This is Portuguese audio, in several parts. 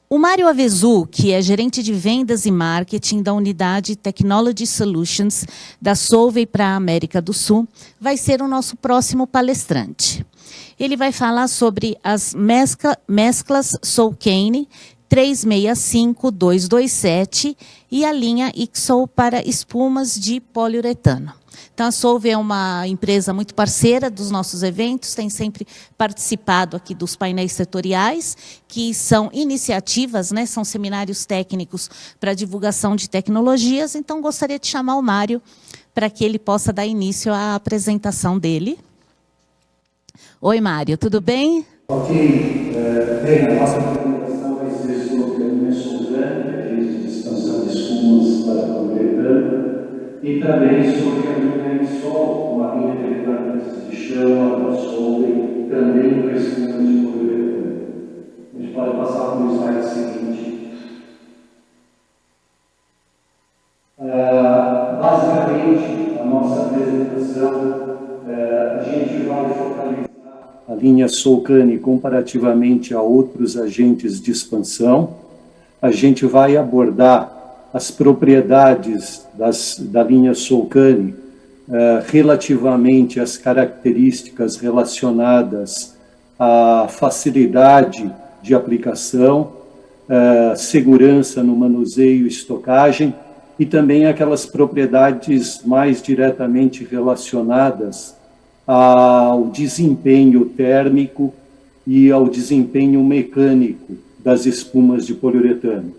O Mário Avezu, que é gerente de vendas e marketing da unidade Technology Solutions da Solvay para a América do Sul, vai ser o nosso próximo palestrante. Ele vai falar sobre as mesclas Solkane 365-227 e a linha IXOL para espumas de poliuretano. Então, a Solvay é uma empresa muito parceira dos nossos eventos, tem sempre participado aqui dos painéis setoriais, que são iniciativas, né, são seminários técnicos para divulgação de tecnologias. Então, gostaria de chamar o Mário para que ele possa dar início à apresentação dele. Oi, Mário, tudo bem? Ok, bem, a nossa apresentação vai ser sobre a linha Solkane, de expansão de espumas para poliuretano, e também sobre a linha IXOL, uma linha de retardantes de chama da Solvay, também para espumas de poliuretano. A gente pode passar para o slide seguinte. Basicamente, a nossa apresentação, a gente vai focalizar a linha Solkane comparativamente a outros agentes de expansão. A gente vai abordar as propriedades da linha Solkane relativamente às características relacionadas à facilidade de aplicação, segurança no manuseio e estocagem, e também aquelas propriedades mais diretamente relacionadas ao desempenho térmico e ao desempenho mecânico das espumas de poliuretano.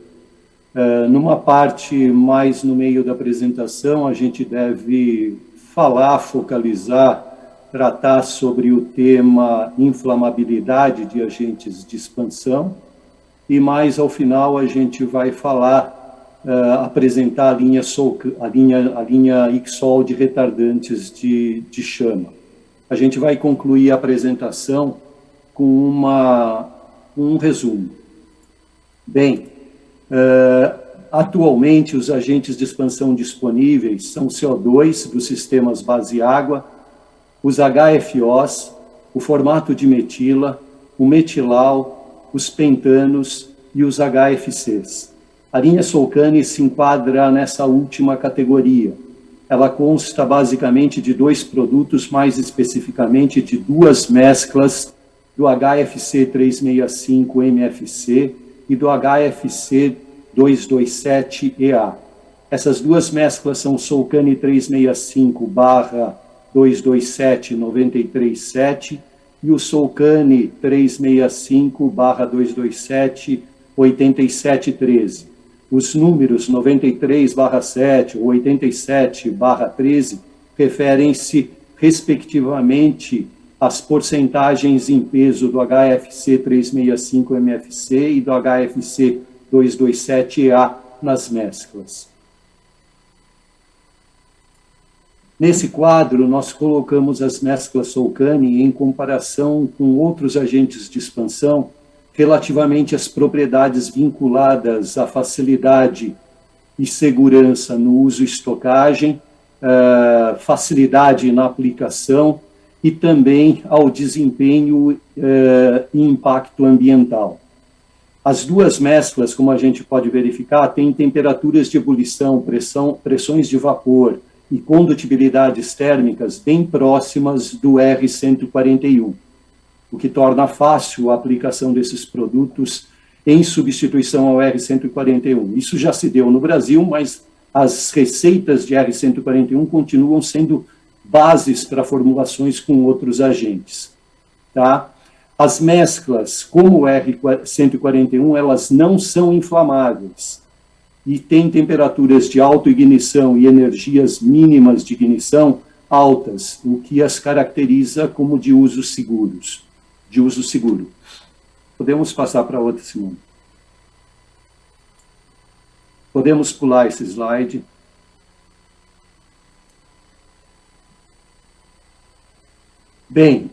Numa parte mais no meio da apresentação, a gente deve falar, focalizar, tratar sobre o tema inflamabilidade de agentes de expansão, e mais ao final a gente vai falar, apresentar a linha IXOL de retardantes de chama. A gente vai concluir a apresentação com um resumo. Bem, atualmente os agentes de expansão disponíveis são CO2 dos sistemas base água, os HFOs, o formato de metila, o metilau, os pentanos e os HFCs. A linha Solkane se enquadra nessa última categoria. Ela consta basicamente de dois produtos, mais especificamente de duas mesclas do HFC 365-MFC e do HFC 227-EA. Essas duas mesclas são o Solkane 365-227-937 e o Solkane 365-227-8713. Os números 93/7 ou 87/13 referem-se, respectivamente, às porcentagens em peso do HFC 365-MFC e do HFC 227-EA nas mesclas. Nesse quadro, nós colocamos as mesclas Solkane em comparação com outros agentes de expansão relativamente às propriedades vinculadas à facilidade e segurança no uso e estocagem, facilidade na aplicação e também ao desempenho e impacto ambiental. As duas mesclas, como a gente pode verificar, têm temperaturas de ebulição, pressões de vapor e condutibilidades térmicas bem próximas do R141. O que torna fácil a aplicação desses produtos em substituição ao R141. Isso já se deu no Brasil, mas as receitas de R141 continuam sendo bases para formulações com outros agentes. Tá? As mesclas, como o R141, elas não são inflamáveis e têm temperaturas de autoignição e energias mínimas de ignição altas, o que as caracteriza como de uso seguro. Podemos passar para outra, Simone. Podemos pular esse slide. Bem,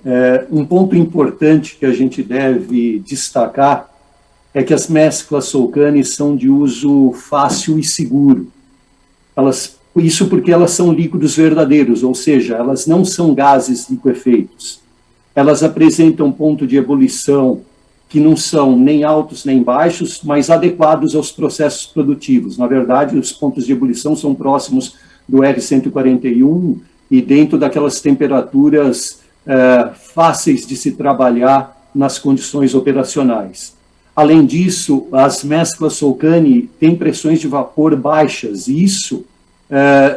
um ponto importante que a gente deve destacar é que as mesclas Solkane são de uso fácil e seguro. Isso porque elas são líquidos verdadeiros, ou seja, elas não são gases liquefeitos. Elas apresentam ponto de ebulição que não são nem altos nem baixos, mas adequados aos processos produtivos. Na verdade, os pontos de ebulição são próximos do R141 e dentro daquelas temperaturas fáceis de se trabalhar nas condições operacionais. Além disso, as mesclas Solcani têm pressões de vapor baixas, e isso,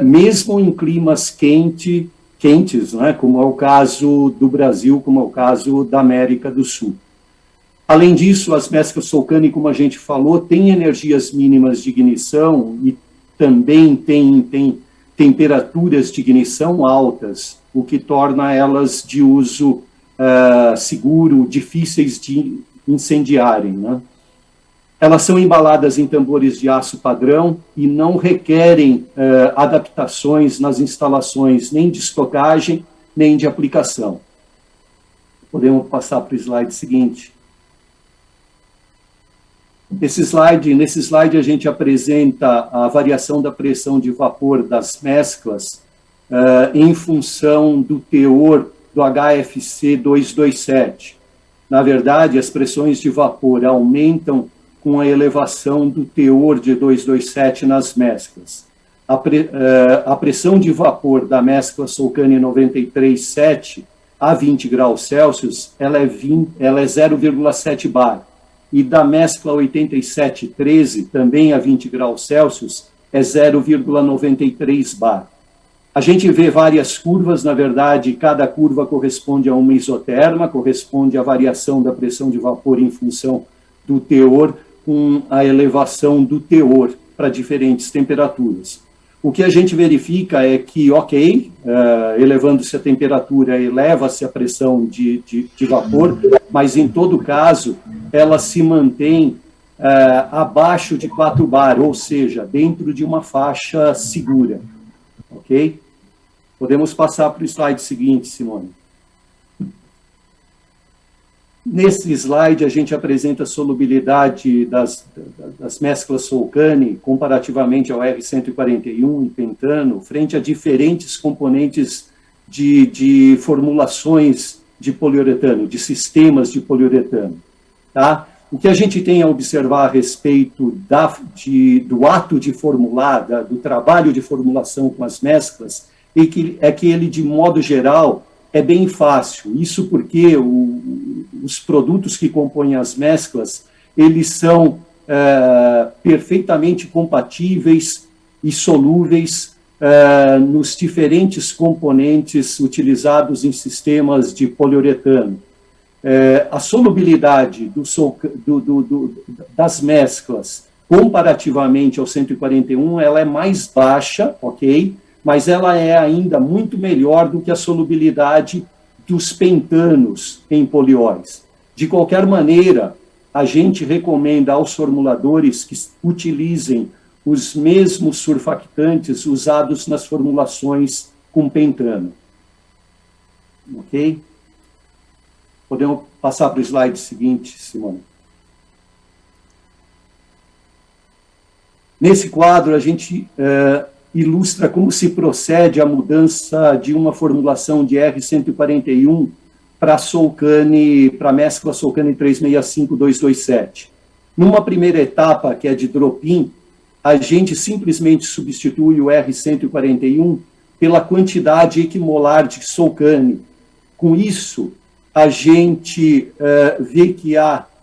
mesmo em climas quentes, né, como é o caso do Brasil, como é o caso da América do Sul. Além disso, as mesclas Solcani, como a gente falou, têm energias mínimas de ignição e também têm temperaturas de ignição altas, o que torna elas de uso seguro, difíceis de incendiarem, né? Elas são embaladas em tambores de aço padrão e não requerem adaptações nas instalações, nem de estocagem, nem de aplicação. Podemos passar para o slide seguinte. Nesse slide a gente apresenta a variação da pressão de vapor das mesclas em função do teor do HFC 227. Na verdade, as pressões de vapor aumentam com a elevação do teor de 227 nas mesclas. A pressão de vapor da mescla Solcani 93.7 a 20 graus Celsius, ela é 0,7 bar. E da mescla 87.13, também a 20 graus Celsius, é 0,93 bar. A gente vê várias curvas, na verdade, cada curva corresponde a uma isoterma, corresponde à variação da pressão de vapor em função do teor, com a elevação do teor para diferentes temperaturas. O que a gente verifica é que, elevando-se a temperatura, eleva-se a pressão de vapor, mas, em todo caso, ela se mantém abaixo de 4 bar, ou seja, dentro de uma faixa segura. Ok? Podemos passar para o slide seguinte, Simone. Nesse slide, a gente apresenta a solubilidade das mesclas Solcani comparativamente ao R141 e pentano, frente a diferentes componentes de formulações de poliuretano, de sistemas de poliuretano. Tá? O que a gente tem a observar a respeito do ato de formular, do trabalho de formulação com as mesclas, é que ele, de modo geral, é bem fácil. Isso porque os produtos que compõem as mesclas, eles são perfeitamente compatíveis e solúveis nos diferentes componentes utilizados em sistemas de poliuretano. A solubilidade das mesclas, comparativamente ao 141, ela é mais baixa, ok? Mas ela é ainda muito melhor do que a solubilidade dos pentanos em polióis. De qualquer maneira, a gente recomenda aos formuladores que utilizem os mesmos surfactantes usados nas formulações com pentano. Ok? Podemos passar para o slide seguinte, Simone. Nesse quadro, a gente ilustra como se procede a mudança de uma formulação de R141 para a mescla Solcani 365-227. Numa primeira etapa, que é de drop-in, a gente simplesmente substitui o R141 pela quantidade equimolar de Solcani. Com isso, a gente vê que a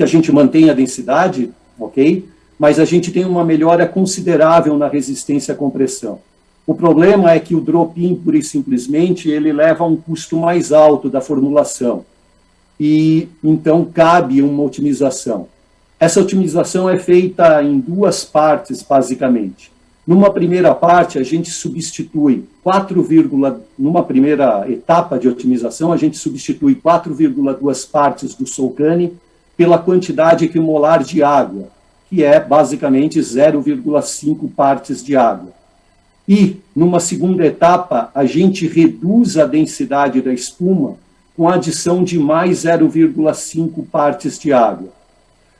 gente mantém a densidade, ok? Mas a gente tem uma melhora considerável na resistência à compressão. O problema é que o drop-in, pura e simplesmente, ele leva a um custo mais alto da formulação. E, então, cabe uma otimização. Essa otimização é feita em duas partes, basicamente. Numa primeira parte, a gente substitui numa primeira etapa de otimização, a gente substitui 4,2 partes do Solcani pela quantidade equimolar de água, que é basicamente 0,5 partes de água. E, numa segunda etapa, a gente reduz a densidade da espuma com a adição de mais 0,5 partes de água.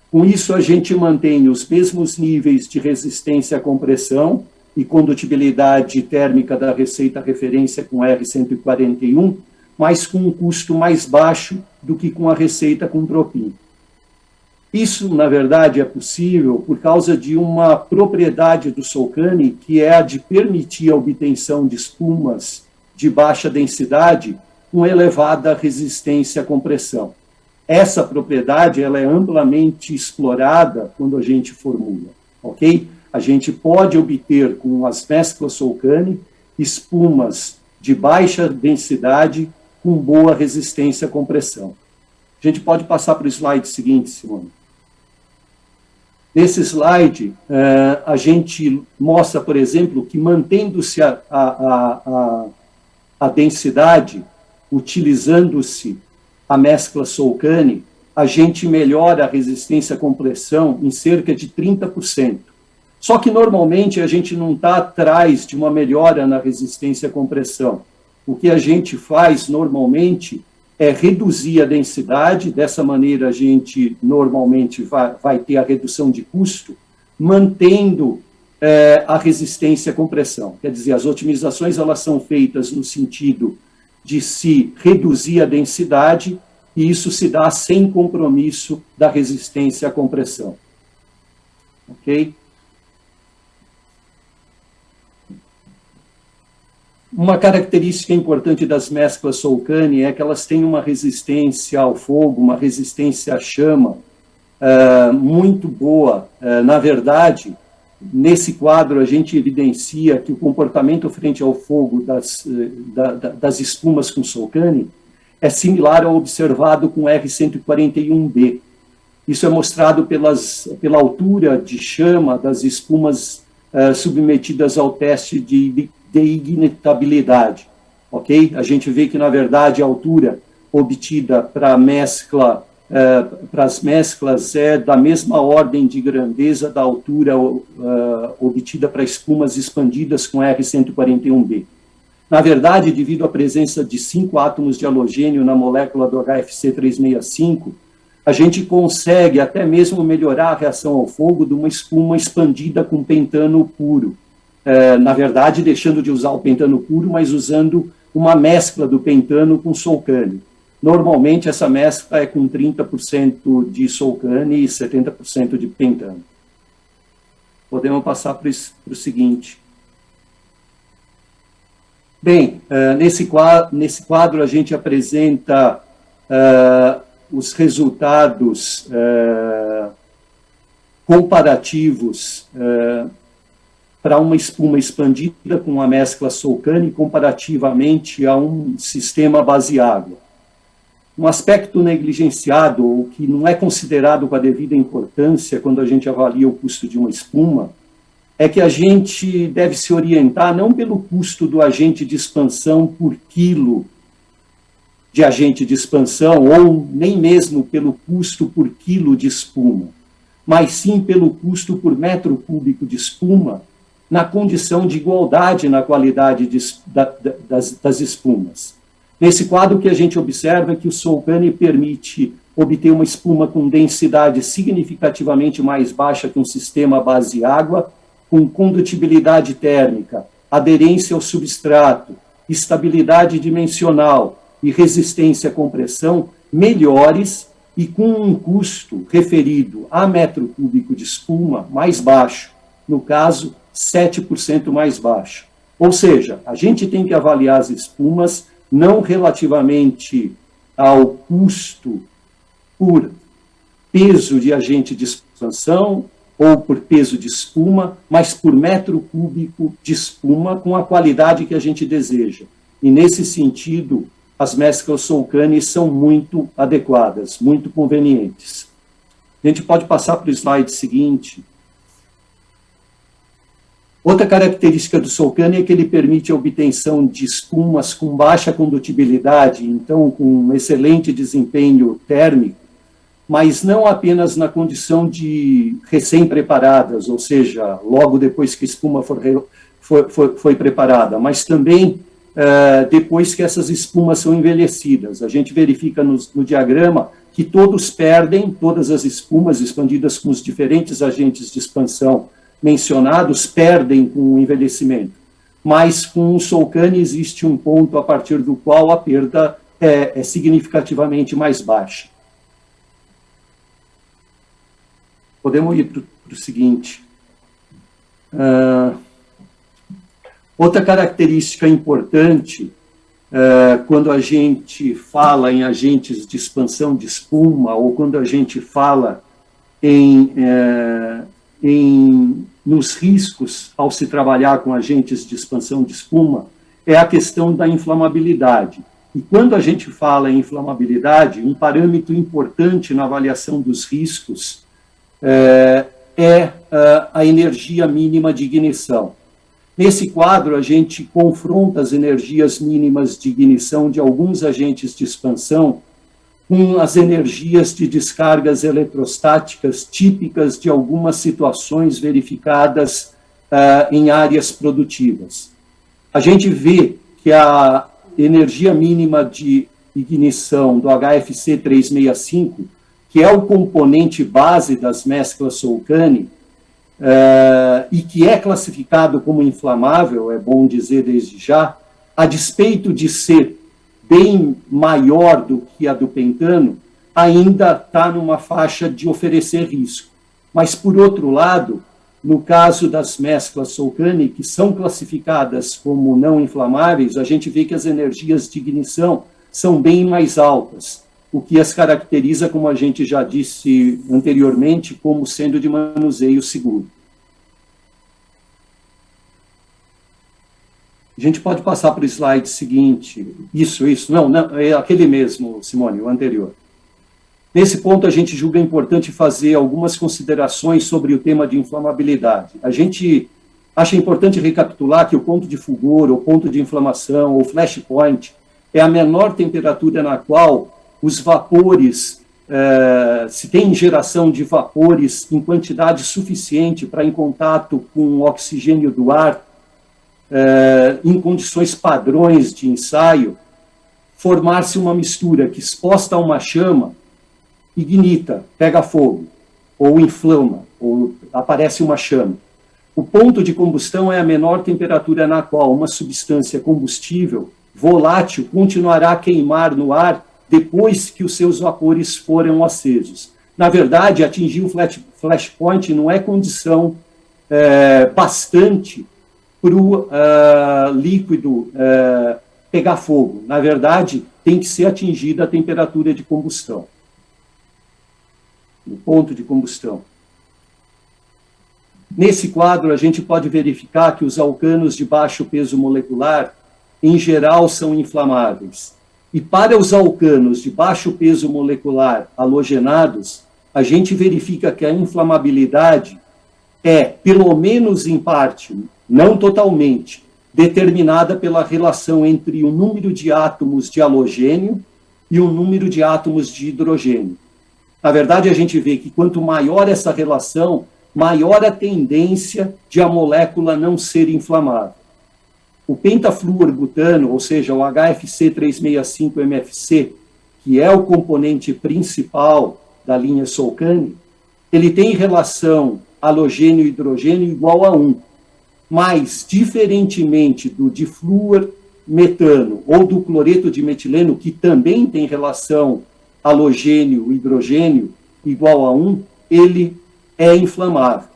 Com isso, a gente mantém os mesmos níveis de resistência à compressão e condutibilidade térmica da receita referência com R141, mas com um custo mais baixo do que com a receita com propin. Isso, na verdade, é possível por causa de uma propriedade do Solcani, que é a de permitir a obtenção de espumas de baixa densidade com elevada resistência à compressão. Essa propriedade ela é amplamente explorada quando a gente formula, ok? A gente pode obter com as mesclas Solcani espumas de baixa densidade com boa resistência à compressão. A gente pode passar para o slide seguinte, Simone. Nesse slide, a gente mostra, por exemplo, que mantendo-se a densidade, utilizando-se a mescla Solcani, a gente melhora a resistência à compressão em cerca de 30%. Só que, normalmente, a gente não está atrás de uma melhora na resistência à compressão. O que a gente faz, normalmente, é reduzir a densidade, dessa maneira a gente, normalmente, vai ter a redução de custo, mantendo a resistência à compressão. Quer dizer, as otimizações elas são feitas no sentido de se reduzir a densidade, e isso se dá sem compromisso da resistência à compressão. Ok? Uma característica importante das mesclas Solcani é que elas têm uma resistência ao fogo, uma resistência à chama muito boa. Na verdade, nesse quadro a gente evidencia que o comportamento frente ao fogo das espumas com Solcani é similar ao observado com R141B. Isso é mostrado pela altura de chama das espumas submetidas ao teste de ignitabilidade, ok? A gente vê que, na verdade, a altura obtida para as mesclas é da mesma ordem de grandeza da altura obtida para espumas expandidas com R141B. Na verdade, devido à presença de 5 átomos de halogênio na molécula do HFC 365, a gente consegue até mesmo melhorar a reação ao fogo de uma espuma expandida com pentano puro. Na verdade, deixando de usar o pentano puro, mas usando uma mescla do pentano com Solcani. Normalmente, essa mescla é com 30% de Solcani e 70% de pentano. Podemos passar para o seguinte. Bem, nesse quadro a gente apresenta os resultados comparativos para uma espuma expandida com a mescla Solcani comparativamente a um sistema base água. Um aspecto negligenciado, ou que não é considerado com a devida importância quando a gente avalia o custo de uma espuma, é que a gente deve se orientar não pelo custo do agente de expansão por quilo de agente de expansão, ou nem mesmo pelo custo por quilo de espuma, mas sim pelo custo por metro cúbico de espuma, na condição de igualdade na qualidade das espumas. Nesse quadro, o que a gente observa é que o Solcani permite obter uma espuma com densidade significativamente mais baixa que um sistema base água, com condutibilidade térmica, aderência ao substrato, estabilidade dimensional e resistência à compressão melhores e com um custo referido a metro cúbico de espuma mais baixo, no caso, 7% mais baixo. Ou seja, a gente tem que avaliar as espumas não relativamente ao custo por peso de agente de expansão ou por peso de espuma, mas por metro cúbico de espuma com a qualidade que a gente deseja. E, nesse sentido, as mesclas Solcani são muito adequadas, muito convenientes. A gente pode passar para o slide seguinte. Outra característica do Solcani é que ele permite a obtenção de espumas com baixa condutibilidade, então com um excelente desempenho térmico, mas não apenas na condição de recém-preparadas, ou seja, logo depois que a espuma foi preparada, mas também depois que essas espumas são envelhecidas. A gente verifica no diagrama que todas as espumas expandidas com os diferentes agentes de expansão mencionados perdem com o envelhecimento, mas com o Solcani existe um ponto a partir do qual a perda é significativamente mais baixa. Podemos ir para o seguinte. Outra característica importante, quando a gente fala em agentes de expansão de espuma, ou quando a gente fala nos riscos ao se trabalhar com agentes de expansão de espuma, é a questão da inflamabilidade. E quando a gente fala em inflamabilidade, um parâmetro importante na avaliação dos riscos é a energia mínima de ignição. Nesse quadro, a gente confronta as energias mínimas de ignição de alguns agentes de expansão com as energias de descargas eletrostáticas típicas de algumas situações verificadas em áreas produtivas. A gente vê que a energia mínima de ignição do HFC 365, que é o componente base das mesclas Solcani, e que é classificado como inflamável, é bom dizer desde já, a despeito de ser bem maior do que a do pentano, ainda está numa faixa de oferecer risco. Mas, por outro lado, no caso das mesclas Solcani, que são classificadas como não inflamáveis, a gente vê que as energias de ignição são bem mais altas, o que as caracteriza, como a gente já disse anteriormente, como sendo de manuseio seguro. A gente pode passar para o slide seguinte. Isso, não, é aquele mesmo, Simone, o anterior. Nesse ponto, a gente julga importante fazer algumas considerações sobre o tema de inflamabilidade. A gente acha importante recapitular que o ponto de fulgor, ou ponto de inflamação, ou flashpoint, é a menor temperatura na qual os vapores, se tem geração de vapores em quantidade suficiente para, em contato com o oxigênio do ar, em condições padrões de ensaio, formar-se uma mistura que, exposta a uma chama, ignita, pega fogo, ou inflama, ou aparece uma chama. O ponto de combustão é a menor temperatura na qual uma substância combustível, volátil, continuará a queimar no ar depois que os seus vapores foram acesos. Na verdade, atingir o flashpoint não é condição bastante para o líquido pegar fogo. Na verdade, tem que ser atingida a temperatura de combustão, no ponto de combustão. Nesse quadro, a gente pode verificar que os alcanos de baixo peso molecular, em geral, são inflamáveis. E para os alcanos de baixo peso molecular halogenados, a gente verifica que a inflamabilidade é, pelo menos em parte, não totalmente, determinada pela relação entre o número de átomos de halogênio e o número de átomos de hidrogênio. Na verdade, a gente vê que quanto maior essa relação, maior a tendência de a molécula não ser inflamável. O pentafluorbutano, ou seja, o HFC 365-MFC, que é o componente principal da linha Solcani, ele tem relação halogênio-hidrogênio igual a 1. Mas, diferentemente do difluormetano ou do cloreto de metileno, que também tem relação halogênio-hidrogênio igual a 1, ele é inflamável.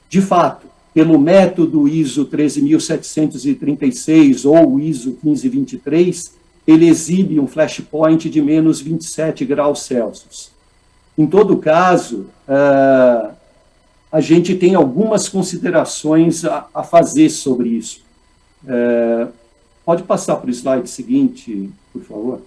De fato, pelo método ISO 13736 ou ISO 1523, ele exibe um flashpoint de menos 27 graus Celsius. Em todo caso, a gente tem algumas considerações a fazer sobre isso. Pode passar para o slide seguinte, por favor.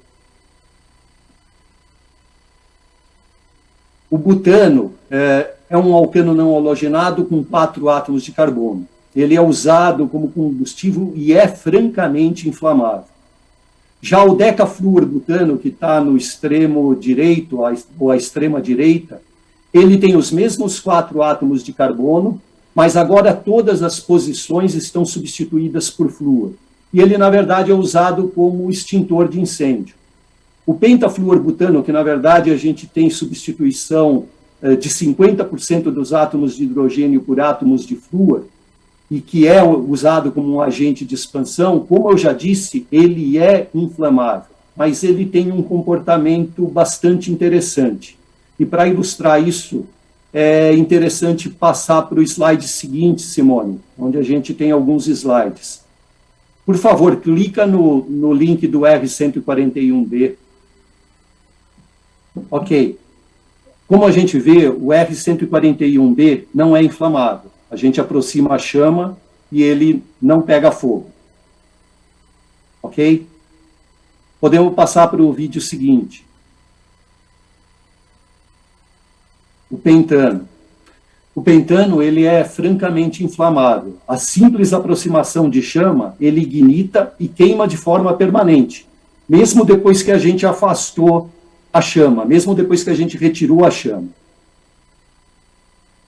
O butano é um alcano não halogenado com 4 átomos de carbono. Ele é usado como combustível e é francamente inflamável. Já o decafluorbutano, que está no extremo direito, ou à extrema direita, ele tem os mesmos 4 átomos de carbono, mas agora todas as posições estão substituídas por flúor. E ele, na verdade, é usado como extintor de incêndio. O pentafluorbutano, que na verdade a gente tem substituição de 50% dos átomos de hidrogênio por átomos de flúor, e que é usado como um agente de expansão, como eu já disse, ele é inflamável. mas ele tem um comportamento bastante interessante. E para ilustrar isso, é interessante passar para o slide seguinte, Simone, onde a gente tem alguns slides. Por favor, clica no link do R141B. Ok. Como a gente vê, o R141B não é inflamável. A gente aproxima a chama e ele não pega fogo. Ok? Podemos passar para o vídeo seguinte. O pentano. O pentano, ele é francamente inflamável. A simples aproximação de chama, ele ignita e queima de forma permanente, mesmo depois que a gente afastou a chama, mesmo depois que a gente retirou a chama.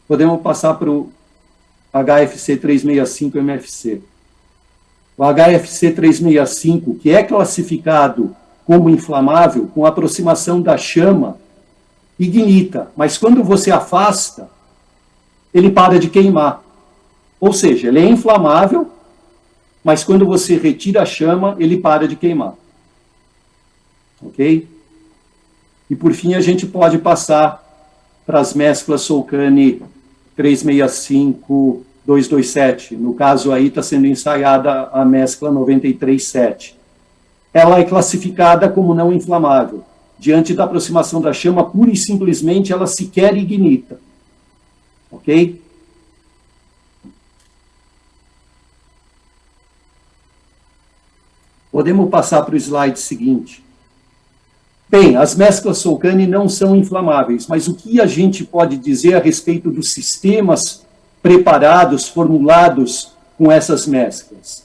Podemos passar para o HFC 365 MFC. O HFC 365, que é classificado como inflamável, com aproximação da chama, ignita, mas quando você afasta, ele para de queimar. Ou seja, ele é inflamável, mas quando você retira a chama, ele para de queimar. Ok? E por fim, a gente pode passar para as mesclas Solcani 365-227. No caso aí está sendo ensaiada a mescla 93-7. Ela é classificada como não inflamável. Diante da aproximação da chama, pura e simplesmente ela sequer ignita. Ok? Podemos passar para o slide seguinte. Bem, as mesclas Solcani não são inflamáveis, mas o que a gente pode dizer a respeito dos sistemas preparados, formulados com essas mesclas?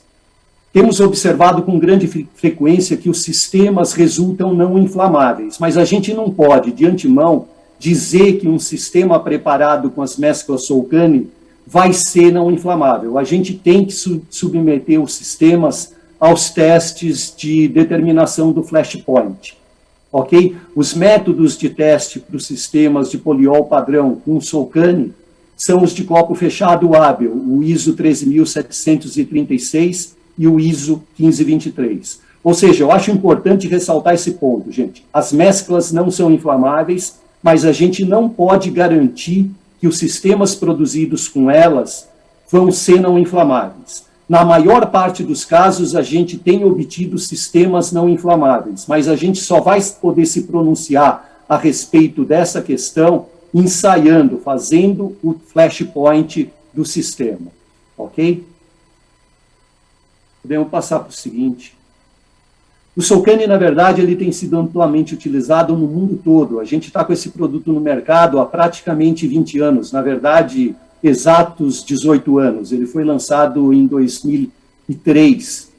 Temos observado com grande frequência que os sistemas resultam não inflamáveis, mas a gente não pode, de antemão, dizer que um sistema preparado com as mesclas Solcani vai ser não inflamável. A gente tem que submeter os sistemas aos testes de determinação do flashpoint. Ok? Os métodos de teste para os sistemas de poliol padrão com Solcani são os de copo fechado hábil, o ISO 13736 e o ISO 1523. Ou seja, eu acho importante ressaltar esse ponto, gente. As mesclas não são inflamáveis, mas a gente não pode garantir que os sistemas produzidos com elas vão ser não inflamáveis. Na maior parte dos casos, a gente tem obtido sistemas não inflamáveis, mas a gente só vai poder se pronunciar a respeito dessa questão ensaiando, fazendo o flashpoint do sistema. Ok? Podemos passar para o seguinte. O Solcani, na verdade, ele tem sido amplamente utilizado no mundo todo. A gente está com esse produto no mercado há praticamente 20 anos, na verdade, exatos 18 anos. Ele foi lançado em 2003.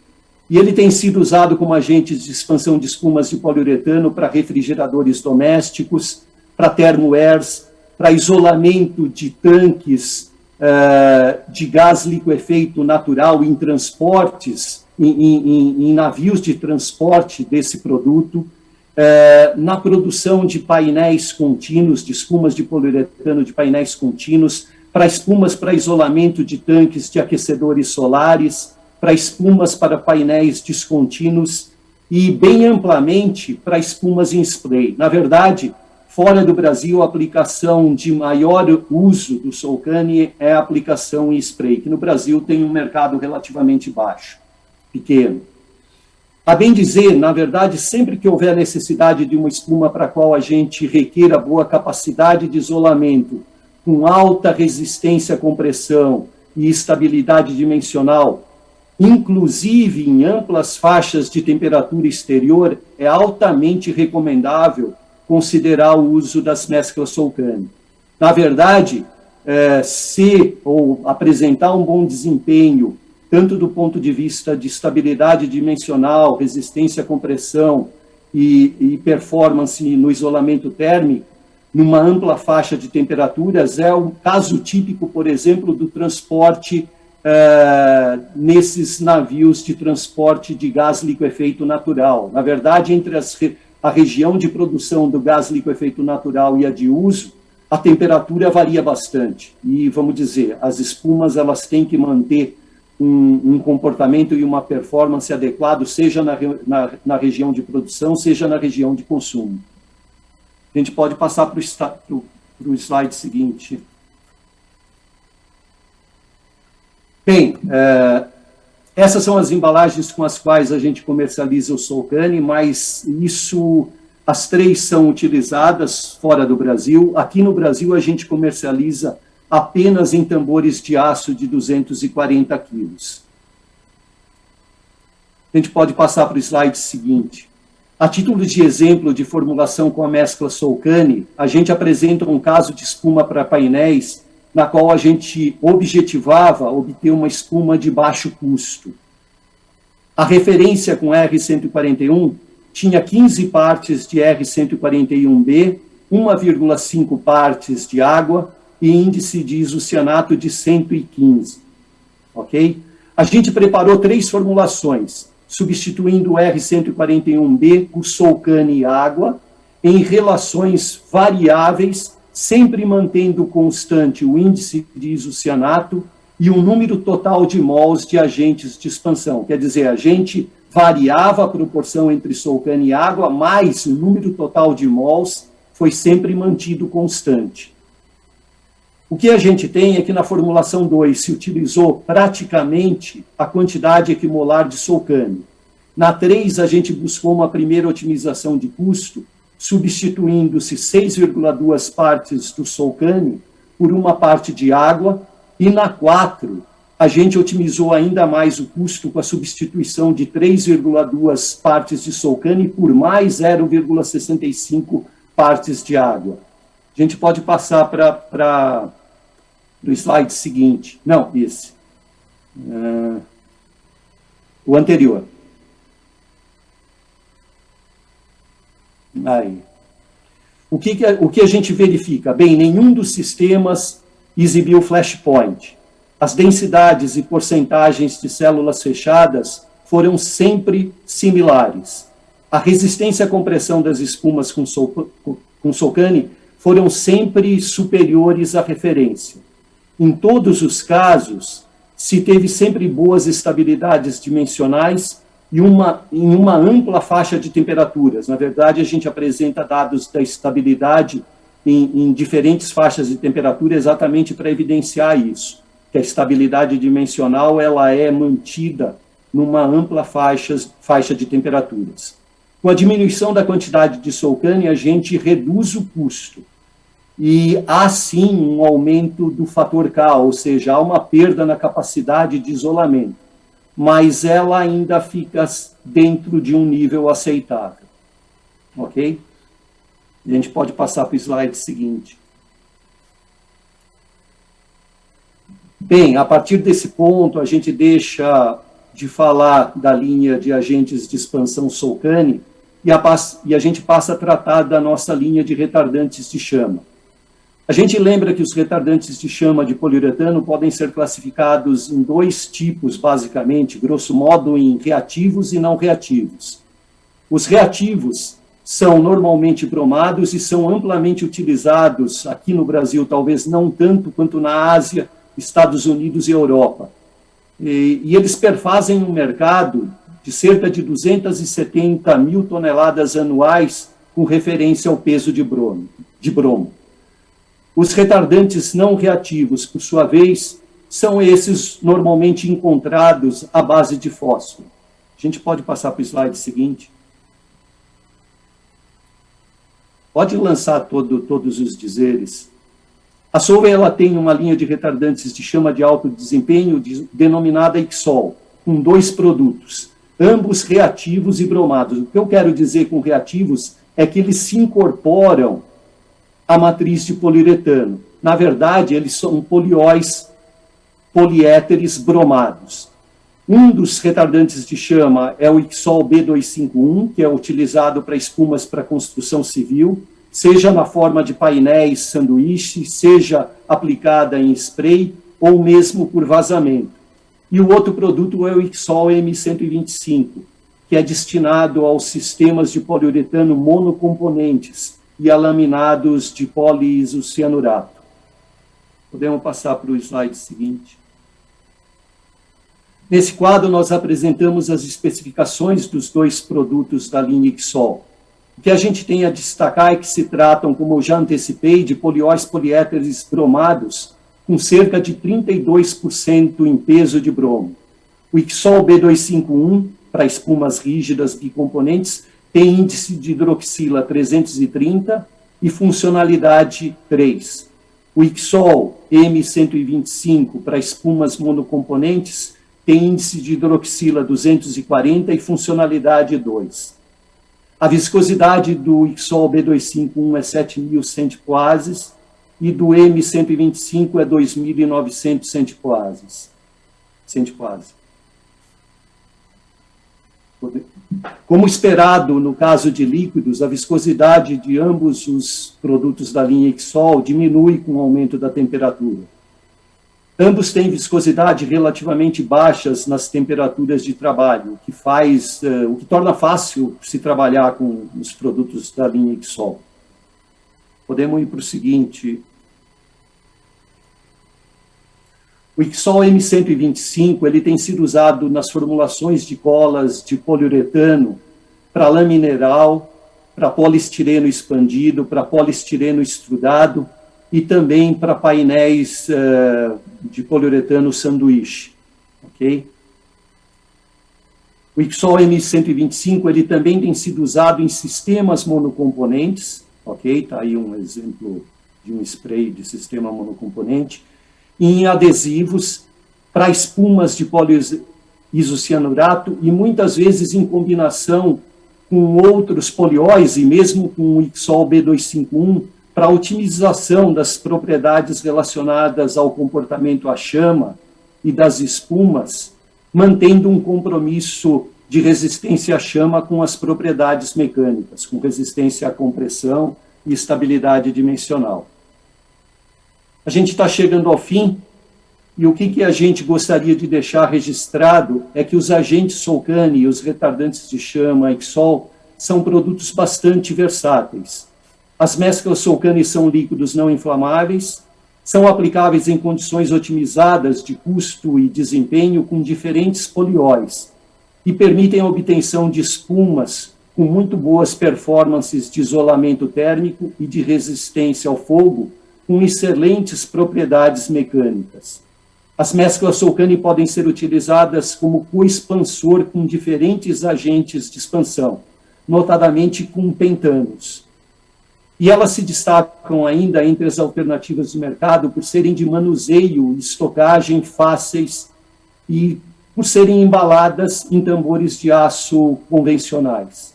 E ele tem sido usado como agente de expansão de espumas de poliuretano para refrigeradores domésticos, para thermowares, para isolamento de tanques de gás liquefeito natural em transportes, em navios de transporte desse produto, na produção de painéis contínuos, de espumas de poliuretano de painéis contínuos, para espumas para isolamento de tanques de aquecedores solares, para espumas para painéis descontínuos e, bem amplamente, para espumas em spray. Na verdade, fora do Brasil, a aplicação de maior uso do Solcani é a aplicação em spray, que no Brasil tem um mercado relativamente baixo, pequeno. A bem dizer, na verdade, sempre que houver necessidade de uma espuma para a qual a gente requeira boa capacidade de isolamento, com alta resistência à compressão e estabilidade dimensional, inclusive em amplas faixas de temperatura exterior, é altamente recomendável considerar o uso das mesclas Solcani. Na verdade, apresentar um bom desempenho, tanto do ponto de vista de estabilidade dimensional, resistência à compressão e performance no isolamento térmico, numa ampla faixa de temperaturas, é o caso típico, por exemplo, do transporte nesses navios de transporte de gás liquefeito natural. Na verdade, entre a região de produção do gás liquefeito natural e a de uso, a temperatura varia bastante. E, vamos dizer, as espumas elas têm que manter um comportamento e uma performance adequado, seja na região de produção, seja na região de consumo. A gente pode passar para o slide seguinte. Bem, essas são as embalagens com as quais a gente comercializa o Solcane, mas as 3 são utilizadas fora do Brasil. Aqui no Brasil, a gente comercializa apenas em tambores de aço de 240 quilos. A gente pode passar para o slide seguinte. A título de exemplo de formulação com a mescla Solcane, a gente apresenta um caso de espuma para painéis, na qual a gente objetivava obter uma espuma de baixo custo. A referência com R141 tinha 15 partes de R141B, 1,5 partes de água e índice de isocianato de 115. Ok? A gente preparou 3 formulações, substituindo o R141B por Solcane e água, em relações variáveis, sempre mantendo constante o índice de isocianato e o número total de mols de agentes de expansão. Quer dizer, a gente variava a proporção entre Solcane e água, mas o número total de mols foi sempre mantido constante. O que a gente tem é que na formulação 2 se utilizou praticamente a quantidade equimolar de Solcane. Na 3, a gente buscou uma primeira otimização de custo, substituindo-se 6,2 partes do Solcane por 1 parte de água, e na 4, a gente otimizou ainda mais o custo com a substituição de 3,2 partes de Solcane por mais 0,65 partes de água. A gente pode passar para o slide seguinte. Não, esse. O anterior. Aí. O que a gente verifica? Bem, nenhum dos sistemas exibiu flashpoint. As densidades e porcentagens de células fechadas foram sempre similares. A resistência à compressão das espumas com Solcane foram sempre superiores à referência. Em todos os casos, se teve sempre boas estabilidades dimensionais e em uma ampla faixa de temperaturas. Na verdade, a gente apresenta dados da estabilidade em diferentes faixas de temperatura exatamente para evidenciar isso, que a estabilidade dimensional ela é mantida numa ampla faixa de temperaturas. Com a diminuição da quantidade de Solcane, a gente reduz o custo. E há, sim, um aumento do fator K, ou seja, há uma perda na capacidade de isolamento, mas ela ainda fica dentro de um nível aceitável. Ok? A gente pode passar para o slide seguinte. Bem, a partir desse ponto, a gente deixa de falar da linha de agentes de expansão Solcane e a gente passa a tratar da nossa linha de retardantes de chama. A gente lembra que os retardantes de chama de poliuretano podem ser classificados em 2 tipos, basicamente, grosso modo, em reativos e não reativos. Os reativos são normalmente bromados e são amplamente utilizados aqui no Brasil, talvez não tanto quanto na Ásia, Estados Unidos e Europa. E eles perfazem um mercado de cerca de 270 mil toneladas anuais com referência ao peso de bromo. Os retardantes não reativos, por sua vez, são esses normalmente encontrados à base de fósforo. A gente pode passar para o slide seguinte. Pode lançar todos os dizeres. A Solvay ela tem uma linha de retardantes de chama de alto desempenho denominada Ixol, com 2 produtos, ambos reativos e bromados. O que eu quero dizer com reativos é que eles se incorporam à matriz de poliuretano. Na verdade, eles são poliéteres bromados. Um dos retardantes de chama é o Ixol B251, que é utilizado para espumas para construção civil, seja na forma de painéis, sanduíche, seja aplicada em spray ou mesmo por vazamento. E o outro produto é o Ixol M125, que é destinado aos sistemas de poliuretano monocomponentes e a laminados de poliisocianurato. Podemos passar para o slide seguinte. Nesse quadro, nós apresentamos as especificações dos dois produtos da linha Ixol. O que a gente tem a destacar é que se tratam, como eu já antecipei, de polióis poliéteres bromados, com cerca de 32% em peso de bromo. O Ixol B251, para espumas rígidas bicomponentes, tem índice de hidroxila 330 e funcionalidade 3. O Ixol M125, para espumas monocomponentes, tem índice de hidroxila 240 e funcionalidade 2. A viscosidade do Ixol B251 é 7.000 centipoases e do M125 é 2.900 centipoases. Como esperado no caso de líquidos, a viscosidade de ambos os produtos da linha Ixol diminui com o aumento da temperatura. Ambos têm viscosidade relativamente baixas nas temperaturas de trabalho, o que torna fácil se trabalhar com os produtos da linha Ixol. Podemos ir para o seguinte. O Ixol M125 ele tem sido usado nas formulações de colas de poliuretano para lã mineral, para poliestireno expandido, para poliestireno extrudado e também para painéis de poliuretano sanduíche. Okay? O Ixol M125 ele também tem sido usado em sistemas monocomponentes. Ok? Está aí um exemplo de um spray de sistema monocomponente. Em adesivos, para espumas de poliisocianurato e muitas vezes em combinação com outros polióis e mesmo com o Ixol B251 para otimização das propriedades relacionadas ao comportamento à chama e das espumas, mantendo um compromisso de resistência à chama com as propriedades mecânicas, com resistência à compressão e estabilidade dimensional. A gente está chegando ao fim, e o que a gente gostaria de deixar registrado é que os agentes Solcani e os retardantes de chama Ixol são produtos bastante versáteis. As mesclas Solcani são líquidos não inflamáveis, são aplicáveis em condições otimizadas de custo e desempenho com diferentes polióis e permitem a obtenção de espumas com muito boas performances de isolamento térmico e de resistência ao fogo, com excelentes propriedades mecânicas. As mesclas Solcani podem ser utilizadas como coexpansor com diferentes agentes de expansão, notadamente com pentanos. E elas se destacam ainda entre as alternativas do mercado por serem de manuseio e estocagem fáceis e por serem embaladas em tambores de aço convencionais.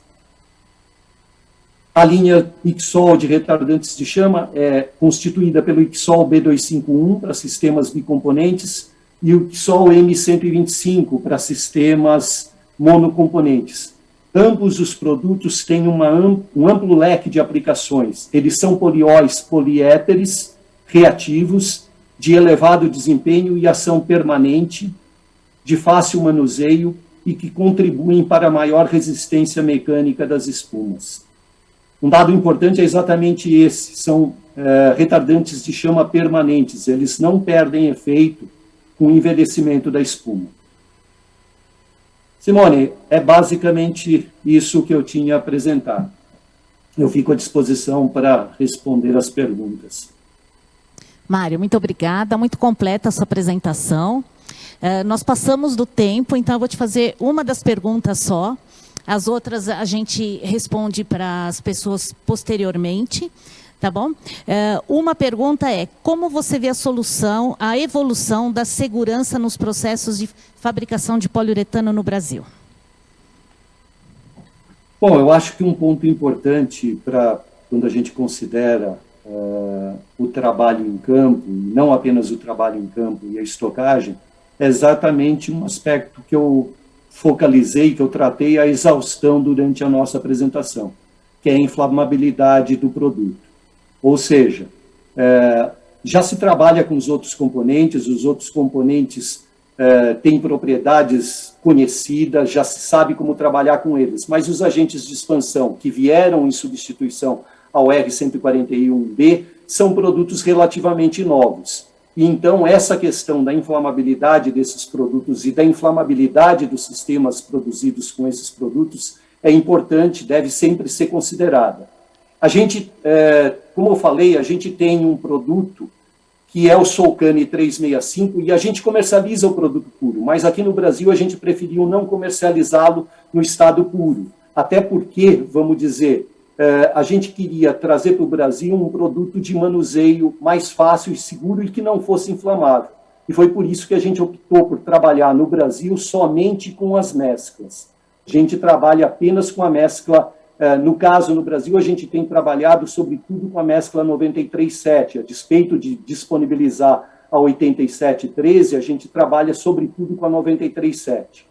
A linha Ixol de retardantes de chama é constituída pelo Ixol B251 para sistemas bicomponentes e o Ixol M125 para sistemas monocomponentes. Ambos os produtos têm um amplo leque de aplicações. Eles são polióis poliéteres reativos, de elevado desempenho e ação permanente, de fácil manuseio e que contribuem para a maior resistência mecânica das espumas. Um dado importante é exatamente esse, são retardantes de chama permanentes, eles não perdem efeito com o envelhecimento da espuma. Simone, é basicamente isso que eu tinha a apresentar. Eu fico à disposição para responder as perguntas. Mário, muito obrigada, muito completa a sua apresentação. Nós passamos do tempo, então eu vou te fazer uma das perguntas só. As outras a gente responde para as pessoas posteriormente, tá bom? Uma pergunta é, como você vê a evolução da segurança nos processos de fabricação de poliuretano no Brasil? Bom, eu acho que um ponto importante para quando a gente considera o trabalho em campo, não apenas o trabalho em campo e a estocagem, é exatamente um aspecto que eu focalizei, que eu tratei a exaustão durante a nossa apresentação, que é a inflamabilidade do produto. Ou seja, já se trabalha com os outros componentes têm propriedades conhecidas, já se sabe como trabalhar com eles, mas os agentes de expansão que vieram em substituição ao R141B são produtos relativamente novos. E então, essa questão da inflamabilidade desses produtos e da inflamabilidade dos sistemas produzidos com esses produtos é importante, deve sempre ser considerada. A gente, como eu falei, a gente tem um produto que é o Solcane 365 e a gente comercializa o produto puro, mas aqui no Brasil a gente preferiu não comercializá-lo no estado puro, até porque, vamos dizer, a gente queria trazer para o Brasil um produto de manuseio mais fácil e seguro e que não fosse inflamável. E foi por isso que a gente optou por trabalhar no Brasil somente com as mesclas. A gente trabalha apenas com a mescla, no caso, no Brasil, a gente tem trabalhado sobretudo com a mescla 93.7, a despeito de disponibilizar a 87.13, a gente trabalha sobretudo com a 93.7.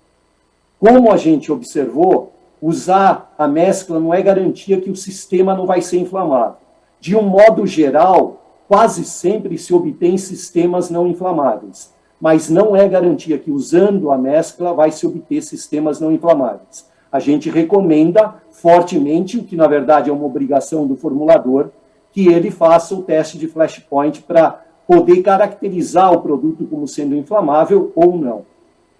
Como a gente observou, usar a mescla não é garantia que o sistema não vai ser inflamável. De um modo geral, quase sempre se obtém sistemas não inflamáveis, mas não é garantia que usando a mescla vai se obter sistemas não inflamáveis. A gente recomenda fortemente, o que na verdade é uma obrigação do formulador, que ele faça o teste de flashpoint para poder caracterizar o produto como sendo inflamável ou não.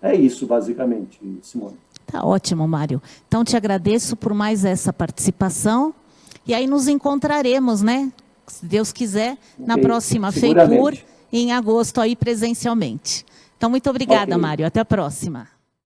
É isso, basicamente, Simone. Tá ótimo, Mário. Então, te agradeço por mais essa participação. E aí nos encontraremos, né? Se Deus quiser, na próxima FEIPUR, em agosto, aí presencialmente. Então, muito obrigada, Mário. Até a próxima.